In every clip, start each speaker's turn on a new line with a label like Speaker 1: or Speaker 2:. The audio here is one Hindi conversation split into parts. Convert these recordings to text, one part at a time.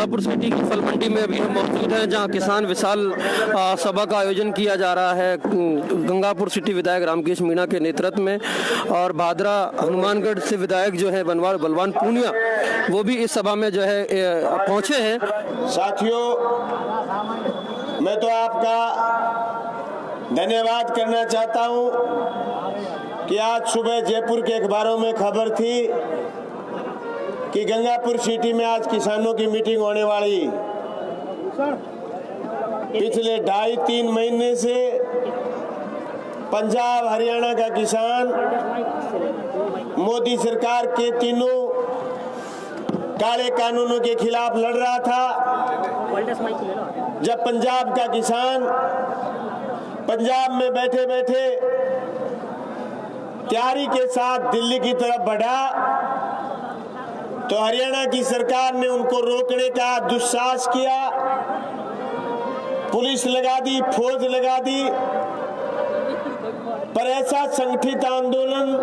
Speaker 1: गंगापुर सिटी की फल मंडी में अभी हम मौजूद हैं, जहां किसान विशाल सभा का आयोजन किया जा रहा है गंगापुर सिटी विधायक रामकेश मीणा के नेतृत्व में। और भादरा हनुमानगढ़ से विधायक जो है बलवान पूनिया, वो भी इस सभा में जो है पहुंचे हैं।
Speaker 2: साथियों, मैं तो आपका धन्यवाद करना चाहता हूं कि आज सुबह जयपुर के अखबारों में खबर थी कि गंगापुर सिटी में आज किसानों की मीटिंग होने वाली। पिछले 2.5-3 महीने से पंजाब हरियाणा का किसान मोदी सरकार के तीनों काले कानूनों के खिलाफ लड़ रहा था। जब पंजाब का किसान पंजाब में बैठे बैठे तैयारी के साथ दिल्ली की तरफ बढ़ा, तो हरियाणा की सरकार ने उनको रोकने का दुस्साहस किया, पुलिस लगा दी, फौज लगा दी। पर ऐसा संगठित आंदोलन,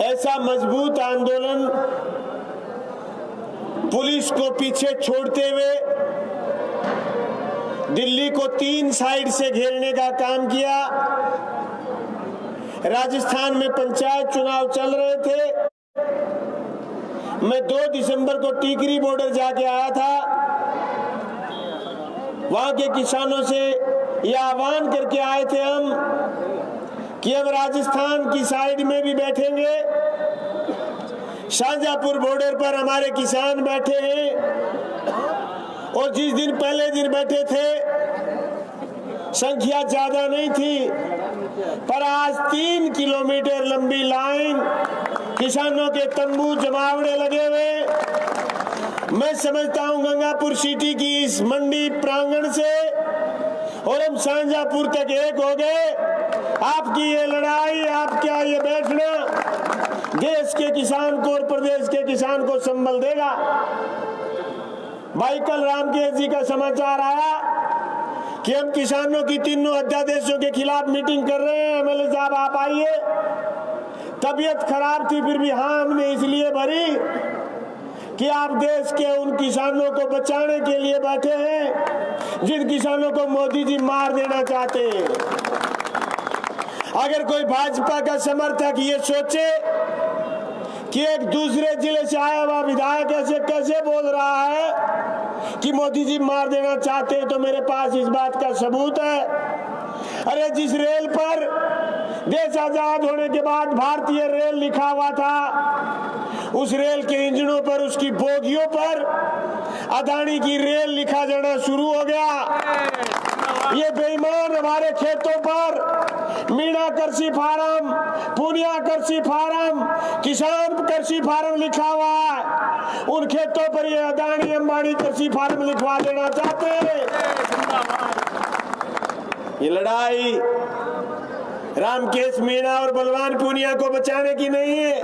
Speaker 2: ऐसा मजबूत आंदोलन पुलिस को पीछे छोड़ते हुए दिल्ली को 3 साइड से घेरने का काम किया। राजस्थान में पंचायत चुनाव चल रहे थे। मैं 2 दिसंबर को टीकरी बॉर्डर जाके आया था। वहां के किसानों से यह आह्वान करके आए थे हम कि हम राजस्थान की साइड में भी बैठेंगे। शाहजहांपुर बॉर्डर पर हमारे किसान बैठे हैं और जिस दिन पहले दिन बैठे थे संख्या ज्यादा नहीं थी, पर आज 3 किलोमीटर लंबी लाइन, किसानों के तंबू जमावड़े लगे हुए। मैं समझता हूं गंगापुर सिटी की इस मंडी प्रांगण से और हम शाहजहांपुर तक एक हो गए। आपकी ये लड़ाई, आपका ये बैठना देश के किसान को और प्रदेश के किसान को संबल देगा। भाई कल रामकेश जी का समाचार आया कि हम किसानों की तीनों अध्यादेशों के खिलाफ मीटिंग कर रहे हैं। एमएलए साहब आप आइए। तबीयत खराब थी, फिर भी हाँ हमने इसलिए भरी कि आप देश के उन किसानों को बचाने के लिए बैठे हैं जिन किसानों को मोदी जी मार देना चाहते हैं। अगर कोई भाजपा का समर्थक ये सोचे कि एक दूसरे जिले से आया हुआ विधायक ऐसे कैसे बोल रहा है कि मोदी जी मार देना चाहते हैं, तो मेरे पास इस बात का सबूत है। अरे जिस रेल पर देश आजाद होने के बाद भारतीय रेल लिखा हुआ था, उस रेल के इंजनों पर, उसकी बोगियों पर अदानी की रेल लिखा जाना शुरू हो गया। ये बेईमान हमारे खेतों पर मीणा कृषि फार्म, पूनिया कृषि फार्म, किसान कृषि फार्म लिखा हुआ है। उन खेतों पर ये अदानी अंबानी कृषि फार्म लिखवा देना चाहते हैं। ये लड़ाई रामकेश मीणा और बलवान पूनिया को बचाने की नहीं है।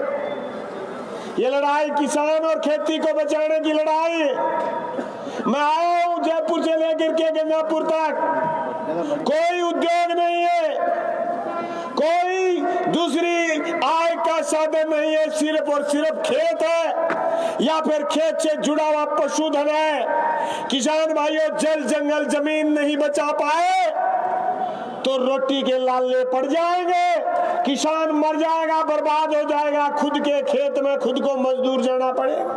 Speaker 2: ये लड़ाई किसान और खेती को बचाने की लड़ाई है। मैं आया हूं जयपुर से लेकर के गंगापुर तक, कोई उद्योग नहीं है, कोई दूसरी आय का साधन नहीं है, सिर्फ और सिर्फ खेत है या फिर खेत से जुड़ा हुआ पशुधन है। किसान भाइयों, जल जंगल जमीन नहीं बचा पाए तो रोटी के लाले पड़ जाएंगे, किसान मर जाएगा, बर्बाद हो जाएगा, खुद के खेत में खुद को मजदूर जाना पड़ेगा।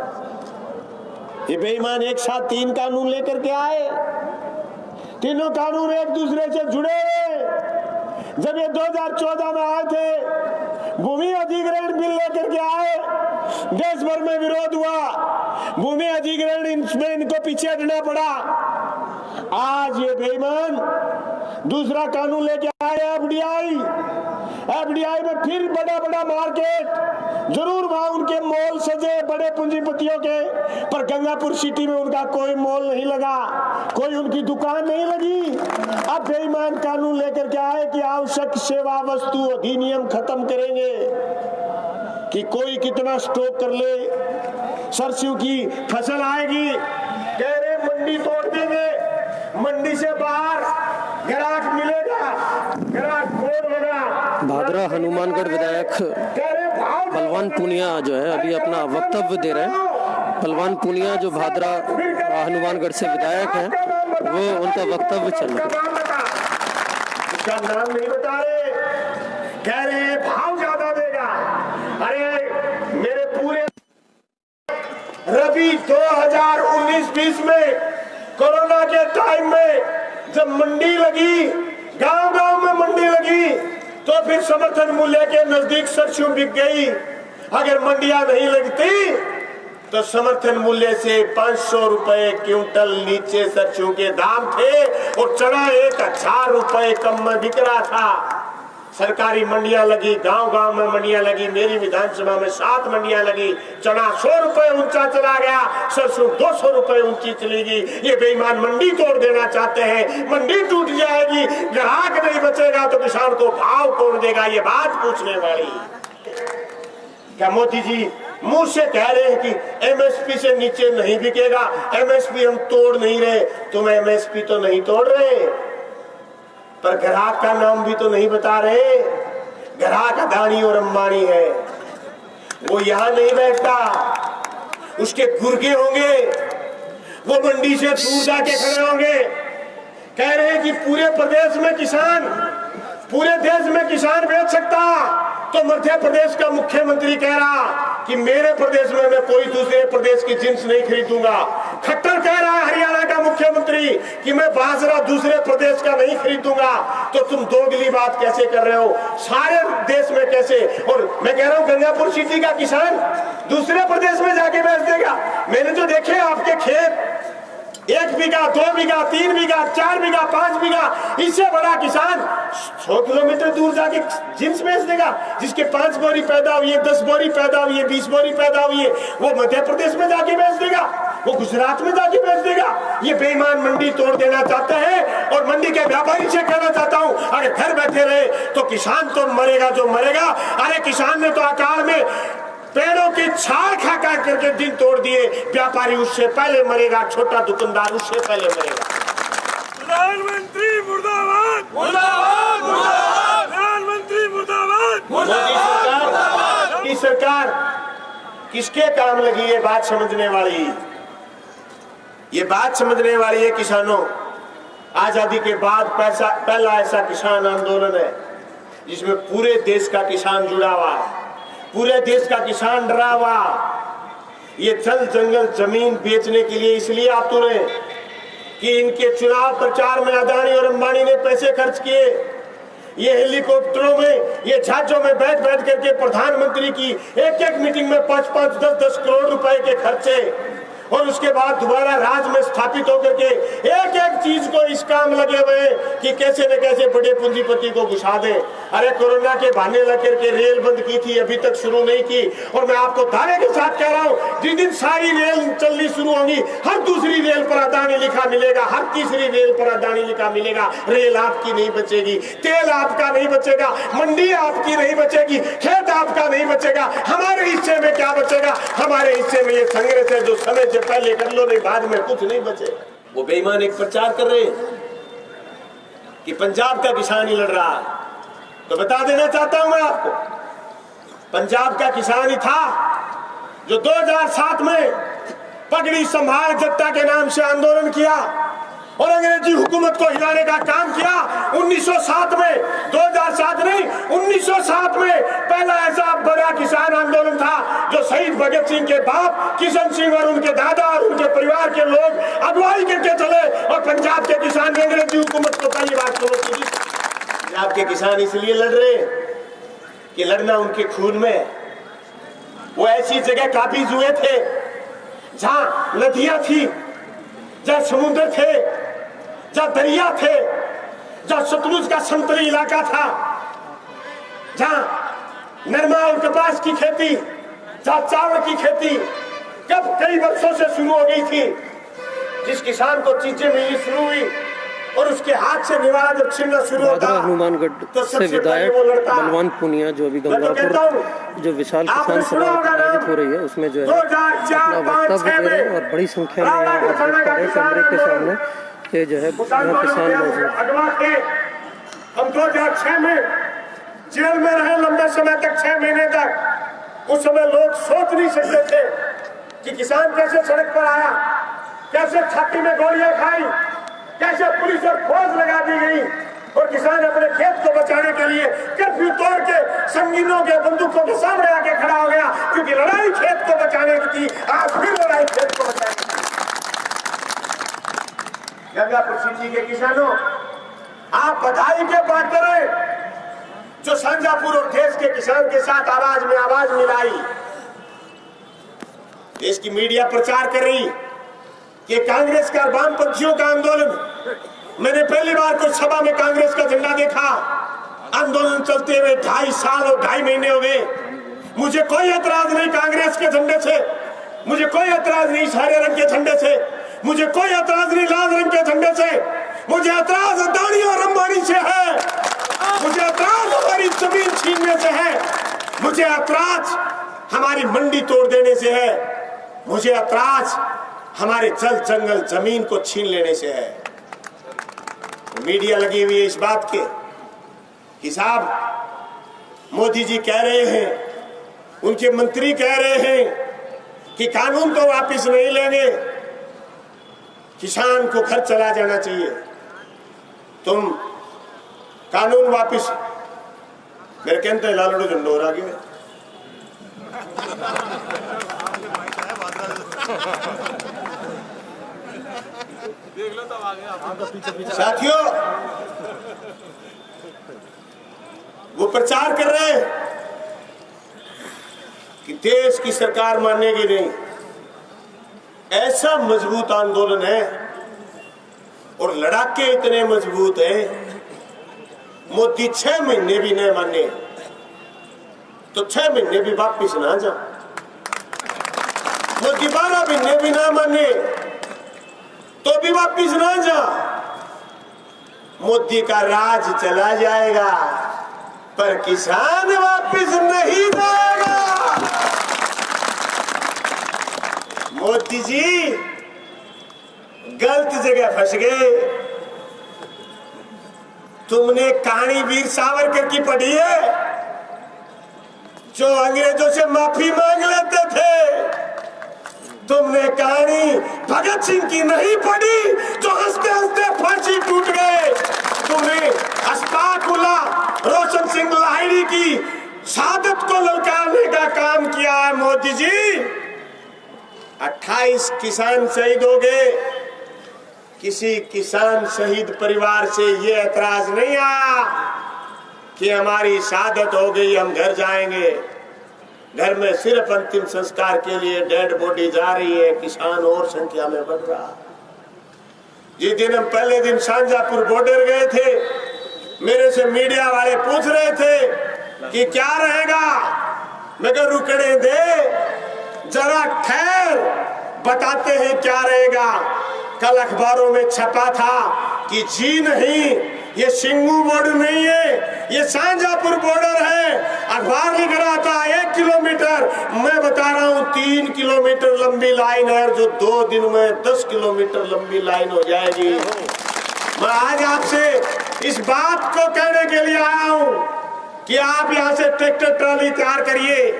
Speaker 2: ये बेईमान एक साथ 3 कानून लेकर के आए, तीनों कानून एक दूसरे से जुड़े हुए। जब ये 2014 में आए थे, भूमि अधिग्रहण बिल लेकर के आए, देश भर में विरोध हुआ, भूमि अधिग्रहण इसमें इनको पीछे हटना पड़ा। आज ये बेईमान दूसरा कानून लेके आए, एफडीआई में फिर बड़ा मार्केट, जरूर वहां उनके मॉल सजे बड़े पूंजीपतियों के, पर गंगापुर सिटी में उनका कोई मॉल नहीं लगा, कोई उनकी दुकान नहीं लगी। अब बेईमान कानून लेकर के आए कि आवश्यक सेवा वस्तु अधिनियम खत्म करेंगे, कि कोई कितना स्टॉक कर ले, सरसों की फसल आएगी, कह रहे मंडी तोड़ देंगे, मंडी से बाहर ग्राहक मिलेगा, ग्राहक खोर होगा।
Speaker 1: भादरा हनुमानगढ़ विधायक बलवान पूनिया जो है अभी अपना वक्तव्य दे रहे हैं। बलवान पूनिया जो भादरा हनुमानगढ़ से विधायक हैं, वो उनका वक्तव्य चल रहा है।
Speaker 2: उसका नाम नहीं बता रहे, कह रहे हैं भाव ज्यादा देगा। अरे मेरे पूरे रबी 2019-20 में कोरोना के टाइम में जब मंडी लगी, गांव-गांव में मंडी लगी, तो फिर समर्थन मूल्य के नजदीक सरसों बिक गई। अगर मंडियां नहीं लगती तो समर्थन मूल्य से 500 रुपए क्विंटल नीचे सरसों के दाम थे और चना 1000 रुपए कम में बिक रहा था। सरकारी मंडियां लगी, गांव-गांव में मंडियां लगी, मेरी विधानसभा में 7 मंडियां लगी। चना 100 रुपए ऊंचा चला गया, सरसों 200 रुपए ऊंची चलेगी। ये बेईमान मंडी तोड़ देना चाहते हैं। मंडी टूट जाएगी, ग्राहक नहीं बचेगा तो किसान को भाव कौन देगा? ये बात पूछने वाली। क्या मोदी जी मुंह से कह रहे हैं कि एमएसपी से नीचे नहीं बिकेगा? एमएसपी हम तोड़ नहीं रहे, तुम एमएसपी तो नहीं तोड़ रहे, पर ग्राहक का नाम भी तो नहीं बता रहे। ग्राहक अदानी और अंबानी है, वो यहां नहीं बैठता, उसके गुर्गे होंगे, वो मंडी से दूर जाके खड़े होंगे। कह रहे हैं कि पूरे प्रदेश में किसान, पूरे देश में किसान बेच सकता, तो मध्य प्रदेश का मुख्यमंत्री कह रहा कि मेरे प्रदेश में मैं कोई दूसरे प्रदेश की जिंस नहीं खरीदूंगा। खट्टर कह रहा है हरियाणा का मुख्यमंत्री कि मैं बाजरा दूसरे प्रदेश का नहीं खरीदूंगा। तो तुम दोगली बात कैसे कर रहे हो? सारे देश में कैसे? और मैं कह रहा हूँ गंगापुर सिटी का किसान दूसरे प्रदेश में जाके बेच देगा। मैंने जो देखे आपके खेत, 1 बीघा, 2 बीघा, 3 बीघा, 4 बीघा, 5 बीघा, इससे बड़ा किसान 100 किलोमीटर दूर जाके जिंस बेच देगा। जिसके 5 बोरी पैदा हुई है, 10 बोरी पैदा हुई है, 20 बोरी पैदा हुई है, वो मध्य प्रदेश में जाके बेच देगा, वो गुजरात में जाके बेच देगा। ये बेईमान मंडी तोड़ देना चाहते हैं। और मंडी के व्यापारी से कहना चाहता हूँ, अगर घर बैठे रहे तो किसान तो मरेगा जो मरेगा। अरे किसान ने तो अकाल में पेड़ों की छाल खा करके दिन तोड़ दिए, व्यापारी उससे पहले मरेगा, छोटा दुकानदार उससे पहले मरेगा।
Speaker 3: प्रधानमंत्री मुर्दाबाद, मुर्दाबाद, मुर्दाबाद, प्रधानमंत्री मुर्दाबाद,
Speaker 2: मुर्दाबाद। की सरकार किसके काम लगी? ये बात समझने वाली, ये बात समझने वाली है किसानों। आजादी के बाद पहला ऐसा किसान आंदोलन है जिसमें पूरे देश का किसान जुड़ा हुआ है, पूरे देश का किसान डरा हुआ। ये जल जंगल जमीन बेचने के लिए इसलिए आतुर है कि इनके चुनाव प्रचार में अदानी और अंबानी ने पैसे खर्च किए। ये हेलीकॉप्टरों में, ये जहाजों में बैठ बैठ करके प्रधानमंत्री की एक मीटिंग में 5-5, 10-10 करोड़ रुपए के खर्चे, और उसके बाद दोबारा राज में स्थापित होकर के एक चीज को इस काम लगे हुए कि कैसे न कैसे बड़े पूंजीपति को घुसा दे। अरे कोरोना के बहाने लेकर के रेल बंद की थी, अभी तक शुरू नहीं की। और मैं आपको दावे के साथ कह रहा हूँ, जिस दिन सारी रेल चलनी शुरू होंगी, हर दूसरी रेल पर अदानी लिखा मिलेगा, हर तीसरी रेल पर अदानी लिखा मिलेगा। रेल आपकी नहीं बचेगी, तेल आपका नहीं बचेगा, मंडी आपकी नहीं बचेगी, खेत आपका नहीं बचेगा। हमारे हिस्से में क्या बचेगा? हमारे हिस्से में ये संघर्ष है जो समय से पहले कर लो, नहीं बाद में कुछ नहीं बचेगा। वो बेईमान एक प्रचार कर रहे हैं कि पंजाब का किसान ही लड़ रहा है, तो बता देना चाहता हूं मैं आपको, पंजाब का किसान ही था जो 2007 में पगड़ी संभाल जट्टा के नाम से आंदोलन किया और अंग्रेजी हुकूमत को हिलाने का काम किया। 1907 में, 2007 नहीं, 1907 में पहला ऐसा बड़ा किसान आंदोलन था जो शहीद भगत सिंह के बाप किशन सिंह और उनके दादा और उनके परिवार के लोग अगुवाई करके चले, और पंजाब के किसान ने अंग्रेजी हुकूमत को पहली बात की। पंजाब के किसान इसलिए लड़ रहे कि लड़ना उनके खून में। वो ऐसी जगह काबिज हुए थे जहां नदियां थी, जहां समुद्र थे, जहां दरिया थे, जहां सतलुज का संतरी इलाका था, जहां नरमा और कपास की खेती, जहां चावल की खेती कब कई वर्षों से शुरू हो गई थी। जिस किसान को चीजें मिलनी शुरू हुई और उसके हाथ से निवाला जब छिड़ना शुरू होता,
Speaker 1: हनुमानगढ़
Speaker 2: तो
Speaker 1: से विधायक बलवान पूनिया जो अभी गंगापुर जो विशाल किसान सभा आयोजित हो रही है उसमें जो है अपना वक्तव्य दे रहे हैं, और बड़ी संख्या में यहाँ कैमरे के सामने ये जो है किसान मौजूद।
Speaker 2: हम 2006 में जेल में रहे लंबे समय तक, 6 महीने तक। उस समय लोग सोच नहीं सकते थे कि किसान कैसे सड़क पर आया, कैसे छाती में गोलियां खाई, कैसे पुलिस और फौज लगा दी गई और किसान अपने खेत को बचाने के लिए कर्फ्यू तोड़ के संगीनों के बंदूकों के सामने आके खड़ा हो गया, क्योंकि लड़ाई खेत को बचाने की थी। आज फिर लड़ाई खेत को बचाने की। गंगापुर सिटी के किसानों, आप बधाई के पात्र हैं जो शांजापुर और देश के किसान के साथ आवाज में आवाज मिलाई। देश की मीडिया प्रचार कर रही कि कांग्रेस का वामपंथियों का आंदोलन, मैंने पहली बार कोई सभा में कांग्रेस का झंडा देखा। आंदोलन चलते हुए 2.5 साल और 2.5 महीने हो गए। मुझे कोई एतराज नहीं कांग्रेस के झंडे से, मुझे कोई एतराज नहीं हरे रंग के झंडे से, मुझे कोई एतराज नहीं लाल रंग के झंडे से। मुझे एतराज अदानी और अंबानी से है, मुझे एतराज हमारी जमीन छीनने से है, मुझे एतराज हमारी मंडी तोड़ देने से है, मुझे एतराज हमारे जल जंगल जमीन को छीन लेने से है। मीडिया लगी हुई है इस बात के कि साहब मोदी जी कह रहे हैं, उनके मंत्री कह रहे हैं कि कानून तो वापस नहीं लेंगे, किसान को घर चला जाना चाहिए। तुम कानून वापस, मेरे कहते लालड़ू झंडो हो गया। साथियों, वो प्रचार कर रहे हैं कि देश की सरकार मानेगी नहीं। ऐसा मजबूत आंदोलन है और लड़ाके इतने मजबूत हैं, मोदी 6 महीने भी नहीं माने तो 6 महीने भी वापिस ना जा, मोदी 12 महीने भी ना माने तो भी वापिस ना जा। मोदी का राज चला जाएगा पर किसान वापिस नहीं जाएगा। मोदी जी गलत जगह फंस गए। तुमने कहानी वीर सावरकर की पढ़ी है, जो अंग्रेजों से माफी मांग लेते थे। तुमने कहानी भगत सिंह की नहीं पढ़ी, जो हंसते हंसते फांसी टूट गए। तुमने अशफाकुल्लाह रोशन सिंह लाहिड़ी की शहादत को ललकारने का काम किया है। मोदी जी 28 किसान शहीद हो गए, किसी किसान शहीद परिवार से ये ऐतराज नहीं आया कि हमारी शहादत हो गई, हम घर जाएंगे। घर में सिर्फ अंतिम संस्कार के लिए डेड बॉडी जा रही है, किसान और संख्या में बढ़ रहा। जिस दिन हम पहले दिन शांजापुर बॉर्डर गए थे, मेरे से मीडिया वाले पूछ रहे थे कि क्या रहेगा। मैं कहा रुकने दे, जरा ठहर, बताते हैं क्या रहेगा। कल अखबारों में छपा था कि जी नहीं, ये सिंगू बॉर्डर नहीं है, ये शांजापुर बॉर्डर है। अखबार लिख रहा था 1 किलोमीटर, मैं बता रहा हूँ 3 किलोमीटर लंबी लाइन है, जो 2 दिन में 10 किलोमीटर लंबी लाइन हो जाएगी। मैं आज आपसे इस बात को कहने के लिए आया हूँ कि आप यहाँ से ट्रैक्टर ट्राली तैयार करिए,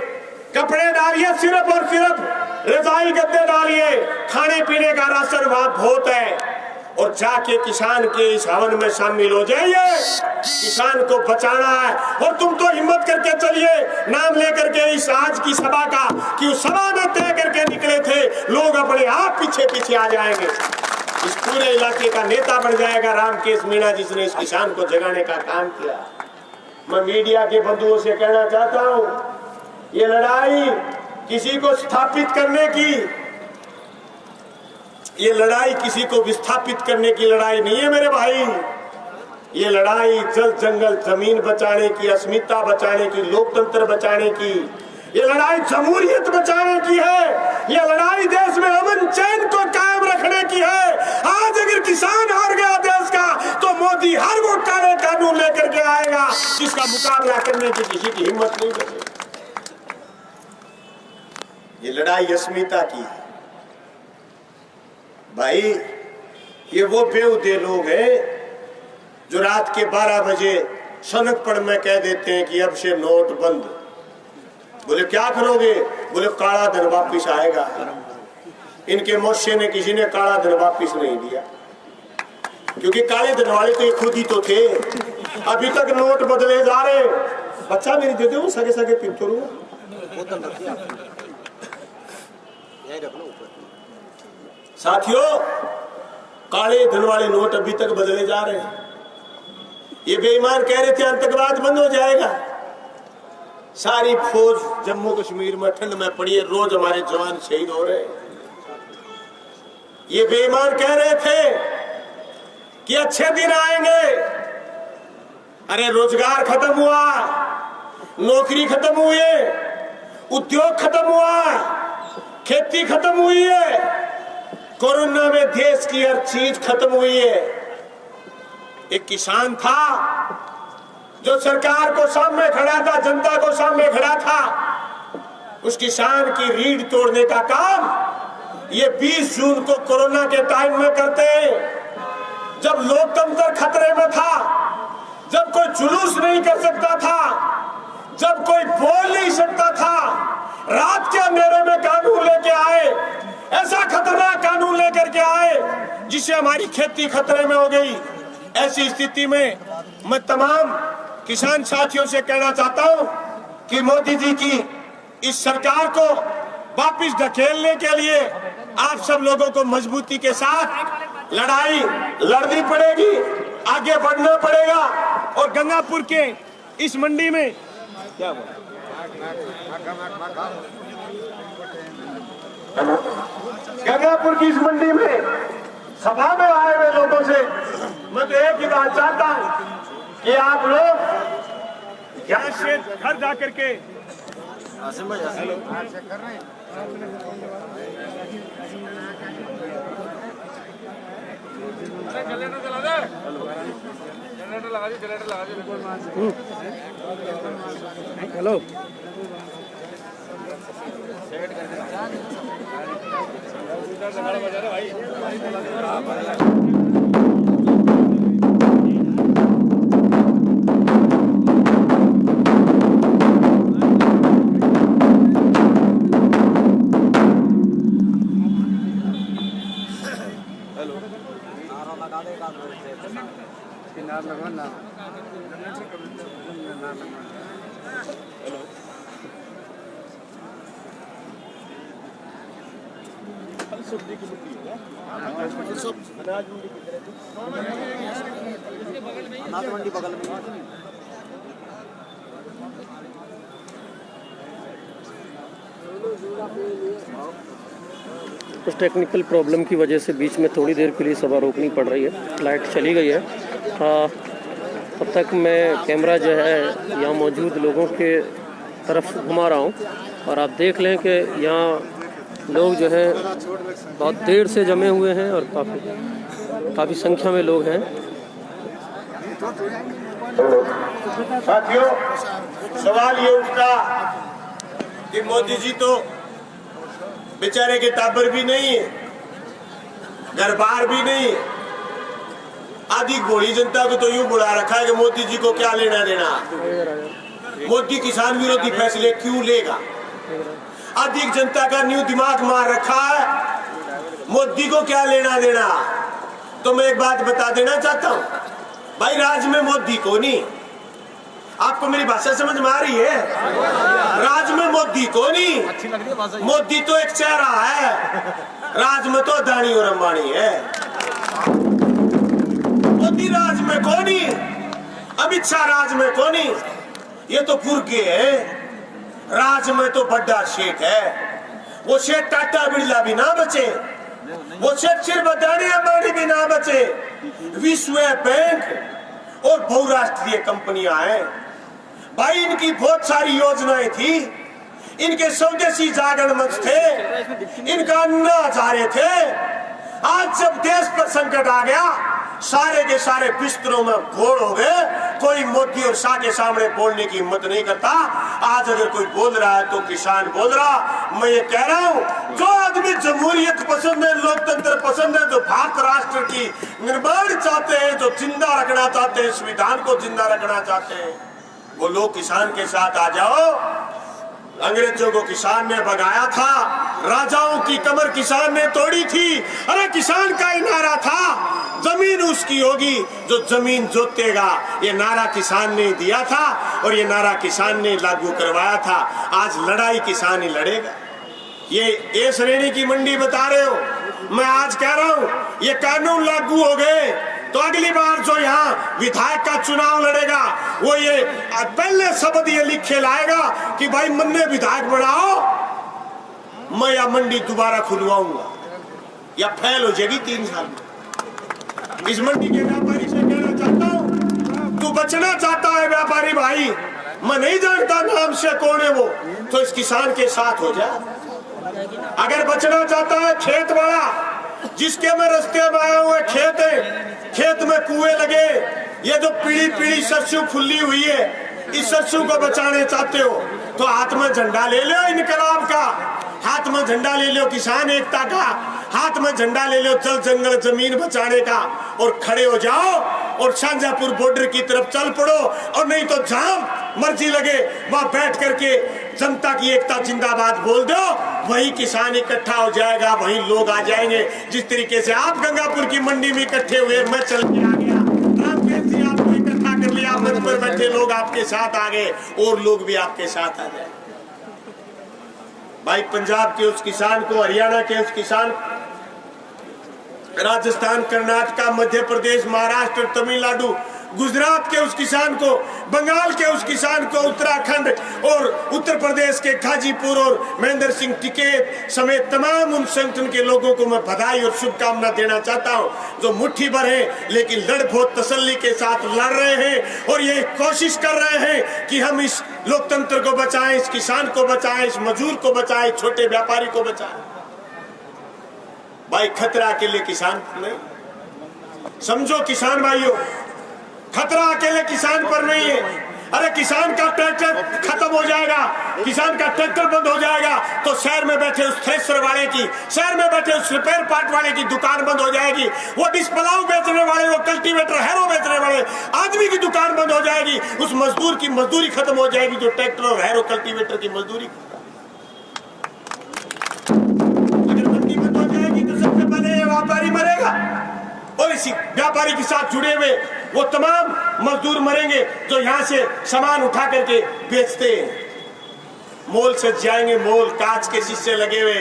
Speaker 2: कपड़े डालिए, सिर्फ और सिर्फ रजाई गद्दे डालिए, खाने पीने का राशन वहां बहुत है, और जाके किसान के इस हवन में शामिल हो जाइए। किसान को बचाना है। और तुम तो हिम्मत करके चलिए, नाम लेकर के इस आज की सभा का, कि उस सभा में तय करके निकले थे, लोग अपने आप पीछे पीछे आ जाएंगे। इस पूरे इलाके का नेता बन जाएगा रामकेश मीणा, जिसने इस किसान को जगाने का काम किया। मैं मीडिया के बंधुओं से कहना चाहता हूँ, ये लड़ाई किसी को स्थापित करने की, ये लड़ाई किसी को विस्थापित करने की लड़ाई नहीं है मेरे भाई। ये लड़ाई जल जंगल जमीन बचाने की, अस्मिता बचाने की, लोकतंत्र बचाने की, ये लड़ाई जमहूरियत बचाने की है। ये लड़ाई देश में अमन चैन को कायम रखने की है। आज अगर किसान हार गया देश का, तो मोदी हर वो काले कानून लेकर के आएगा जिसका मुकाबला करने की किसी की हिम्मत नहीं बचेगी। ये लड़ाई अस्मिता की है भाई। ये वो बेहुदे लोग हैं जो रात के 12 बजे सनकपण में कह देते हैं कि अब से नोट बंद। बोले क्या करोगे? बोले काला धन वापिस आएगा। इनके मोर्चे ने किसी ने काला धन वापिस नहीं दिया, क्योंकि काले धन वाले तो ये खुद ही तो थे। अभी तक नोट बदले जा रहे। बच्चा मेरी दे दो, सगे सगे पिंतुर साथियों, काले धन वाले नोट अभी तक बदले जा रहे हैं। ये बेईमान कह रहे थे आतंकवाद बंद हो जाएगा। सारी फौज जम्मू कश्मीर में ठंड में पड़ी है, रोज हमारे जवान शहीद हो रहे हैं। ये बेईमान कह रहे थे कि अच्छे दिन आएंगे। अरे रोजगार खत्म हुआ, नौकरी खत्म हुई है, उद्योग खत्म हुआ, खेती खत्म हुई है, कोरोना में देश की हर चीज खत्म हुई है। एक किसान था जो सरकार को सामने खड़ा था, जनता को सामने खड़ा था। उस किसान की रीढ़ तोड़ने का काम ये 20 जून को कोरोना के टाइम में करते हैं, जब लोकतंत्र खतरे में था, जब कोई जुलूस नहीं कर सकता था, जब कोई बोल नहीं सकता था। रात के अंधेरे में कानून लेके आए, ऐसा खतरनाक कानून लेकर के आए जिससे हमारी खेती खतरे में हो गई। ऐसी स्थिति में मैं तमाम किसान साथियों से कहना चाहता हूं कि मोदी जी की इस सरकार को वापस धकेलने के लिए आप सब लोगों को मजबूती के साथ लड़ाई लड़नी पड़ेगी, आगे बढ़ना पड़ेगा। और गंगापुर के इस मंडी में क्या गंगापुर की इस मंडी में सभा में आए हुए लोगों से मैं तो एक ही बात चाहता हूं कि आप लोग यहाँ से घर जाकर के
Speaker 1: हेलो कुछ टेक्निकल प्रॉब्लम की वजह से बीच में थोड़ी देर के लिए सभा रोकनी पड़ रही है। लाइट चली गई है। तब तक मैं कैमरा जो है यहाँ मौजूद लोगों के तरफ घुमा रहा हूँ और आप देख लें कि यहाँ लोग जो है बहुत देर से जमे हुए हैं और काफ़ी संख्या में लोग हैं।
Speaker 2: साथियों, सवाल ये उठता कि मोदी जी तो बेचारे के टाबर भी नहीं है, घर बार भी नहीं, आधी भोली जनता को तो यूं बुला रखा है कि मोदी जी को क्या लेना देना। मोदी किसान विरोधी फैसले क्यों लेगा? आधी जनता का न्यू दिमाग मार रखा है, मोदी को क्या लेना देना। तो मैं एक बात बता देना चाहता हूं भाई, राज में मोदी को नहीं। आपको मेरी भाषा समझ में आ रही है? राज में मोदी को नहीं, मोदी तो एक चेहरा है, राज में तो अदानी और अंबानी है। मोदी राज में कौन नहीं, अमित शाह राज में कौन नहीं, ये तो पुरखे है। राज में तो बड़ा शेख है, वो शेख टाटा बिरला भी ना बचे, वो शेख सिर्फ अदानी अंबानी भी ना बचे। विश्व बैंक और बहुराष्ट्रीय कंपनियां हैं भाई, इनकी बहुत सारी योजनाएं थी, इनके स्वदेशी जागरण मंच थे, इनका अन्ना हजारे थे। आज जब देश पर संकट आ गया, सारे के सारे बिस्तरों में घोड़ हो गए, कोई मोदी और शाह के सामने बोलने की हिम्मत नहीं करता। आज अगर कोई बोल रहा है तो किसान बोल रहा। मैं ये कह रहा हूँ, जो आदमी जमहूरियत पसंद है, लोकतंत्र पसंद है, जो भारत राष्ट्र की निर्माण चाहते हैं, जो जिंदा रखना चाहते हैं, संविधान को जिंदा रखना चाहते हैं, वो लोग किसान के साथ आ जाओ। अंग्रेजों को किसान ने भगाया था, राजाओं की कमर किसान ने तोड़ी थी। अरे किसान का ही नारा था, जमीन उसकी होगी जो जमीन जोतेगा। ये नारा किसान ने दिया था और ये नारा किसान ने लागू करवाया था। आज लड़ाई किसान ही लड़ेगा। ये ए श्रेणी की मंडी बता रहे हो, मैं आज कह रहा हूं ये कानून लागू हो गए तो अगली बार जो यहाँ विधायक का चुनाव लड़ेगा वो ये पहले शब्द ये लिखे लाएगा कि भाई मन्ने विधायक बनाओ, मैं या मंडी दोबारा खुलवाऊंगा, या फेल हो जाएगी 3 साल में। इस मंडी के व्यापारी से कहना चाहता हूँ, तू बचना चाहता है व्यापारी भाई, मैं नहीं जानता नाम से कौन है वो, तो इस किसान के साथ हो जा। अगर बचना चाहता है खेत वाला, जिसके में रास्ते में आए हुए खेत है, खेत में कुएं लगे, ये जो पीली पीली सरसों फुल्ली हुई है, इस सरसों को बचाने चाहते हो तो हाथ में झंडा ले लो इनकलाब का, हाथ में झंडा ले लो किसान एकता का, हाथ में झंडा ले लो जल जंगल जमीन बचाने का, और खड़े हो जाओ और शाहजहांपुर बॉर्डर की तरफ चल पड़ो। और नहीं तो जहां मर्जी लगे वहां बैठ करके जनता की एकता जिंदाबाद बोल दो, वही किसान इकट्ठा हो जाएगा, वही लोग आ जाएंगे। जिस तरीके से आप गंगापुर की मंडी में इकट्ठे हुए, मैं चल के आ गया, रामखेत जी आपको इकट्ठा कर लिया, मंच पर बैठे लोग आपके साथ आ गए, और लोग भी आपके साथ आ जाए। भाई पंजाब के उस किसान को, हरियाणा के उस किसान, राजस्थान, कर्नाटक, मध्य प्रदेश, महाराष्ट्र, तमिलनाडु, गुजरात के उस किसान को, बंगाल के उस किसान को, उत्तराखंड और उत्तर प्रदेश के गाजीपुर और महेंद्र सिंह टिकैत समेत तमाम उन संगठन के लोगों को मैं बधाई और शुभकामना देना चाहता हूं, जो मुट्ठी भर हैं लेकिन लड़ बहुत तसल्ली के साथ लड़ रहे हैं और ये कोशिश कर रहे हैं कि हम इस लोकतंत्र को बचाएं, इस किसान को बचाएं, इस मजदूर को बचाएं, छोटे व्यापारी को बचाएं। भाई खतरा अकेले किसान नहीं, समझो किसान भाइयों, खतरा अकेले किसान पर नहीं है। अरे किसान का ट्रैक्टर खत्म हो जाएगा, किसान का ट्रैक्टर बंद हो जाएगा तो शहर में बैठे उस थ्रेशर वाले की, शहर में बैठे उस रिपेयर पार्ट वाले की दुकान बंद हो जाएगी। वो डिस्पलाव बेचने वाले, वो कल्टीवेटर हैरो बेचने वाले आदमी की दुकान बंद हो जाएगी। उस मजदूर की मजदूरी खत्म हो जाएगी जो ट्रैक्टर और हैरो कल्टीवेटर की मजदूरी। अगर मंडी बंद हो जाएगी तो सबसे पहले ये व्यापारी मरेगा और इसी व्यापारी के साथ जुड़े हुए वो तमाम मजदूर मरेंगे जो यहाँ से सामान उठा करके बेचते हैं। मोल से जाएंगे, मोल कांच के शीशे लगे हुए।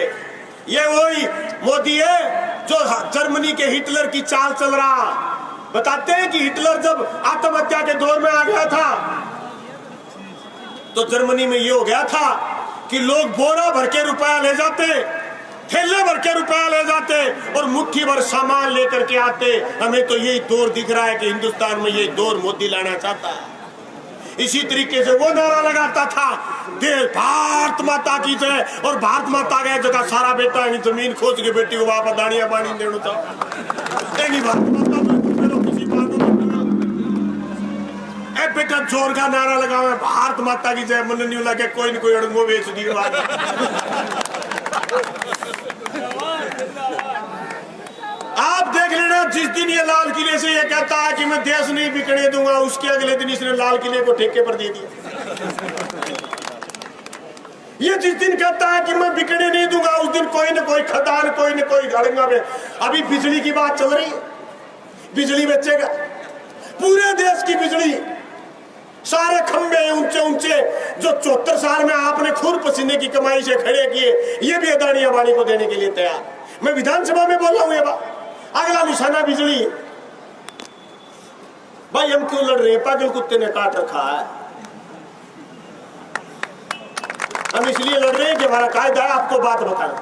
Speaker 2: ये वही मोदी है जो जर्मनी के हिटलर की चाल चल रहा। बताते हैं कि हिटलर जब आत्महत्या के दौर में आ गया था तो जर्मनी में ये हो गया था कि लोग बोरा भर के रुपया ले जाते, थैले भर के रुपया ले जाते और मुट्ठी भर सामान लेकर के आते। हमें तो यही दौर दिख रहा है कि हिंदुस्तान में यही दौर मोदी लाना चाहता है। इसी तरीके से वो नारा लगाता था, देश भारत माता की जय, और भारत माता गए जगह सारा बेटा जमीन खोज के बेटी को वापस दानिया पानी देना था। भारत माता किसी बात बेटा जोर का नारा लगा हुआ, भारत माता की जय, मन नहीं लगे कोई न कोई अड़ंगो बेच दी। आप देख लेना, जिस दिन ये लाल किले से ये कहता है कि मैं देश नहीं बिकने दूंगा, उसके अगले दिन इसने लाल किले को ठेके पर दे दिया। ये जिस दिन कहता है कि मैं बिकने नहीं दूंगा, उस दिन कोई न कोई खदान, कोई न कोई गड़ंगा में। अभी बिजली की बात चल रही है, बिजली बेचेगा, पूरे देश की बिजली, सारे खंबे ऊंचे ऊंचे जो 74 साल में आपने खुद पसीने की कमाई से खड़े किए, ये भी अदानी अंबानी को देने के लिए तैयार। मैं विधानसभा में बोल रहा हूं ये बात, अगला निशाना बिजली। भाई हम क्यों लड़ रहे हैं? पागल कुत्ते ने काट रखा है। हम इसलिए लड़ रहे हैं कि हमारा कायदा है आपको बात बताना।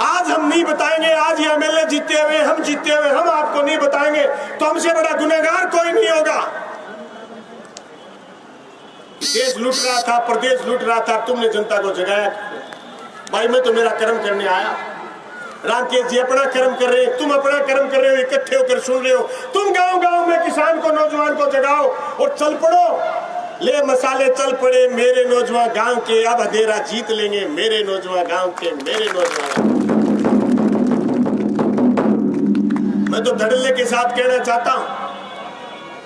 Speaker 2: आज हम नहीं बताएंगे, आज ये एमएलए जीते हुए, हम जीते हुए, हम आपको नहीं बताएंगे तो हमसे बड़ा गुनहगार कोई नहीं होगा। देश लूट रहा था, प्रदेश लूट रहा था, तुमने जनता को जगाया। भाई मैं तो मेरा कर्म करने आया, रामकेश जी अपना कर्म कर रहे हैं, तुम अपना कर्म कर रहे हो, इकट्ठे होकर सुन रहे हो। तुम गांव गांव में किसान को, नौजवान को जगाओ और चल पड़ो। ले मसाले चल पड़े मेरे नौजवान गांव के, अब अंधेरा जीत लेंगे मेरे नौजवान गांव के, मेरे नौजवान। मैं तो धड़ल्ले के साथ कहना चाहता हूं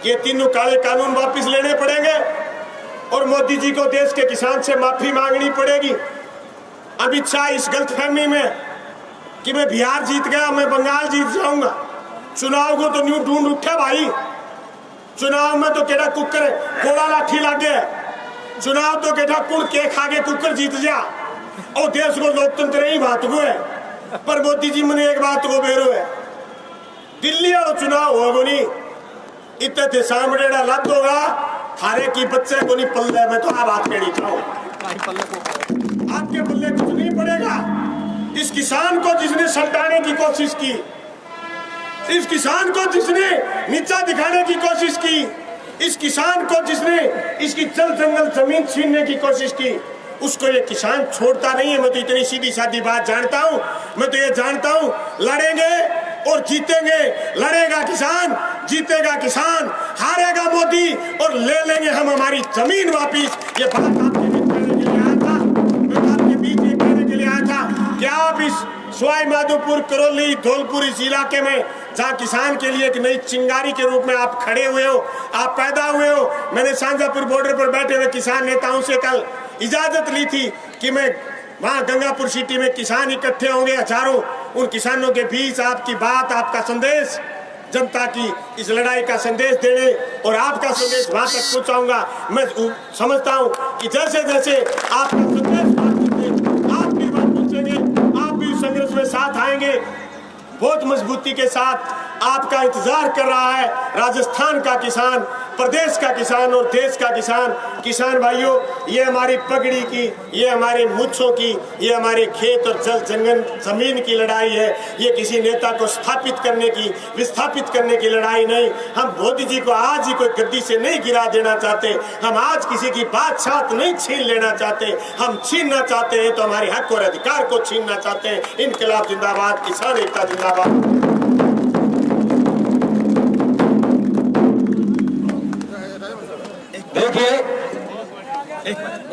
Speaker 2: कि ये तीनों काले कानून वापिस लेने पड़ेंगे। और मोदी जी को देश के किसान से माफी मांगनी पड़ेगी। अमित शाह इस गलतफहमी में कि मैं बिहार जीत गया, मैं बंगाल जीत जाऊंगा, चुनाव को तो न्यू ढूंढ उठे भाई। चुनाव में तो केड़ा कुकर कोड़ा लाठी लागे, चुनाव तो केड़ा कुड़ के खागे कुकर जीत जा और देश को लोकतंत्र ही बात को है। पर मोदी जी मैंने एक बात को बेरो है, दिल्ली वाला चुनाव होगा नहीं, इतने थे सामने लद होगा थारे की बच्चे को नहीं पल्ले में, तो आप बात करी चाहो आपके पल्ले कुछ नहीं पड़ेगा। इस किसान को जिसने सल्टाने की कोशिश की, इस किसान को जिसने नीचा दिखाने की कोशिश की, इस किसान को जिसने इसकी जल जंगल जमीन छीनने की कोशिश की, उसको ये किसान छोड़ता नहीं है। मैं तो इतनी सीधी सादी बात जानता हूँ, मैं तो ये जानता हूँ लड़ेंगे और जीतेंगे। लड़ेगा किसान, जीतेगा किसान, हारेगा मोदी और ले लेंगे हम हमारी जमीन वापिस। ये बात आपके बीच कहने के लिए आया था, मैं आपके बीच ये कहने के लिए आया था कि आप इस सवाई माधोपुर, करौली, धौलपुर इस इलाके में जहाँ किसान के लिए एक नई चिंगारी के रूप में आप खड़े हुए हो, आप पैदा हुए हो। मैंने शाहजहांपुर बॉर्डर पर बैठे हुए किसान नेताओं से कल इजाजत ली थी कि मैं वहाँ गंगापुर सिटी में किसान इकट्ठे होंगे हजारों, उन किसानों के बीच आपकी बात, आपका संदेश, जनता की इस लड़ाई का संदेश देने और आपका संदेश वहां तक पहुंचाऊंगा। मैं समझता हूं कि जैसे जैसे आपका संदेश आप भी वहां पहुंचेंगे, आप भी उस संघर्ष में साथ आएंगे। बहुत मजबूती के साथ आपका इंतजार कर रहा है राजस्थान का किसान, प्रदेश का किसान और देश का किसान। किसान भाइयों, ये हमारी पगड़ी की, ये हमारे मुच्छों की, ये हमारे खेत और जल जंगल जमीन की लड़ाई है। ये किसी नेता को स्थापित करने की, विस्थापित करने की लड़ाई नहीं। हम मोदी जी को आज ही कोई गद्दी से नहीं गिरा देना चाहते, हम आज किसी की बादशाहत नहीं छीन लेना चाहते। हम छीनना चाहते हैं तो हमारे हक और अधिकार को छीनना चाहते हैं। इनकलाब जिंदाबाद, किसान एकता जिंदाबाद।
Speaker 4: देखिए,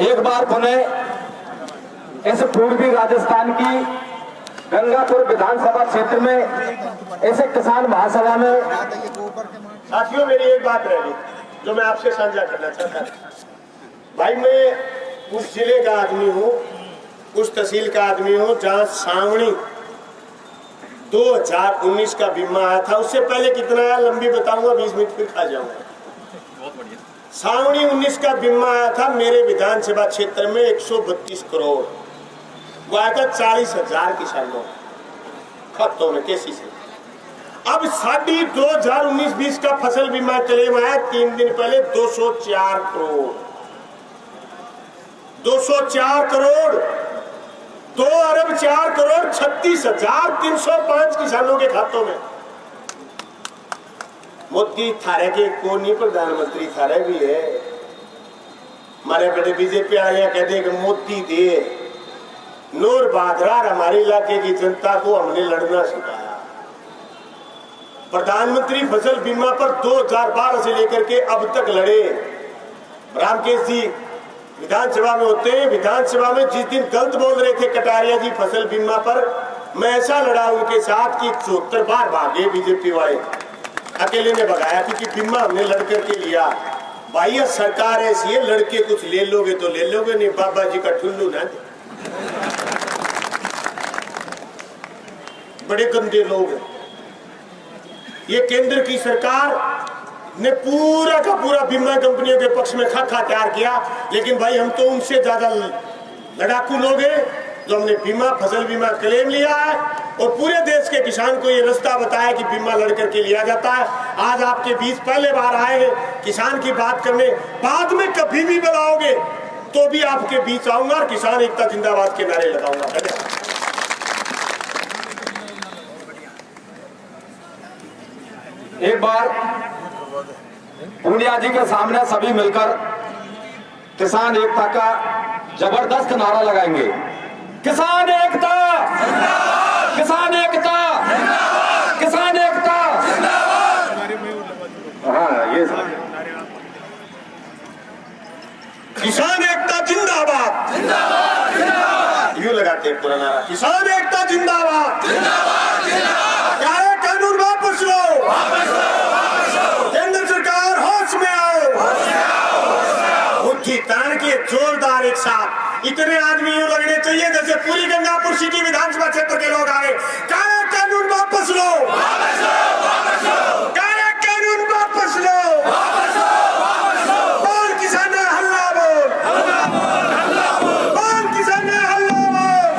Speaker 4: एक बार पुनः इस पूर्वी राजस्थान की गंगापुर विधानसभा क्षेत्र में ऐसे किसान महासभा में
Speaker 2: साथियों मेरी एक बात रह गई जो मैं आपसे साझा करना चाहता हूं। भाई मैं उस जिले का आदमी हूं, उस तहसील का आदमी हूं जहां सावणी 2019 का बीमा आया था। उससे पहले कितना आया लंबी बताऊंगा, 20 मिनट फिर खा जाऊंगा। सावणी 19 का बीमा आया था मेरे विधानसभा क्षेत्र में 132 करोड़, वो आया था 40,000 किसानों खातों में केसी से। अब 2019-20 का फसल बीमा क्लेम आया 3 दिन पहले 204 करोड़, 204 करोड़, 2 अरब 4 करोड़ 36,305 किसानों के खातों में। मोदी थारे के को नहीं, प्रधानमंत्री थारे भी है। हमारे बेटे बीजेपी आया कहते कि मोदी दे नूर बादरा, हमारे इलाके की जनता को हमने लड़ना सिखाया। प्रधानमंत्री फसल बीमा पर 2012 से लेकर के अब तक लड़े। रामकेश जी विधानसभा में होते हैं, विधानसभा में जिस दिन गलत बोल रहे थे कटारिया जी फसल बीमा पर, मैं ऐसा लड़ा उनके साथ कि 74 बार भागे बीजेपी वाले, अकेले ने भगाया क्योंकि बीमा हमने लड़ करके लिया। भाई सरकार ऐसी है, लड़के कुछ ले लोगे तो ले लोगे, नहीं बाबा जी का ठुल्लू ना दे। बड़े गंदे लोग हैं। ये केंद्र की सरकार ने पूरा का पूरा बीमा कंपनियों के पक्ष में खाका तैयार किया, लेकिन भाई हम तो उनसे ज्यादा लड़ाकू लोग हैं जो हमने बीमा, फसल बीमा क्लेम लिया है और पूरे देश के किसान को ये रास्ता बताया कि बीमा लड़ करके लिया जाता है। आज आपके बीच पहले बार आए हैं किसान की बात करने, बाद में कभी भी बुलाओगे तो भी आपके बीच आऊंगा और किसान एकता जिंदाबाद के नारे लगाऊंगा।
Speaker 4: एक बार पूनिया जी के सामने सभी मिलकर किसान एकता का जबरदस्त नारा लगाएंगे। किसान एकता, किसान एकता, किसान एकता। हाँ, ये
Speaker 2: किसान एकता जिंदाबाद, यूं लगाते हैं पूरा नारा, किसान एकता जिंदाबाद। क्या है कानून वापस लो, केंद्र सरकार होश में आओ, बुद्धि एक साथ इतने आदमी यूं लगने चाहिए जैसे पूरी गंगापुर सिटी विधानसभा क्षेत्र के लोग आए। काला कानून वापस लो, काला कानून वापस लो, बोल किसान हल्ला बोल, बोल किसान हल्ला बोल,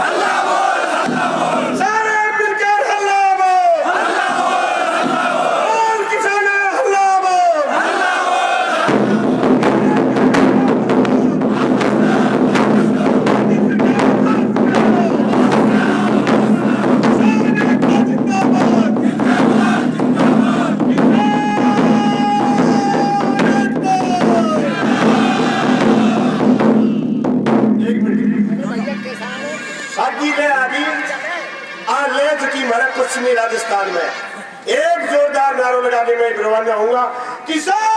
Speaker 2: सारे मिलकर हल्ला बोल, बोल किसान हल्ला बोल। शादी ले आदि आलेख की मरक पश्चिमी राजस्थान में एक जोरदार नारों लगाने में रवाना होऊंगा। किसान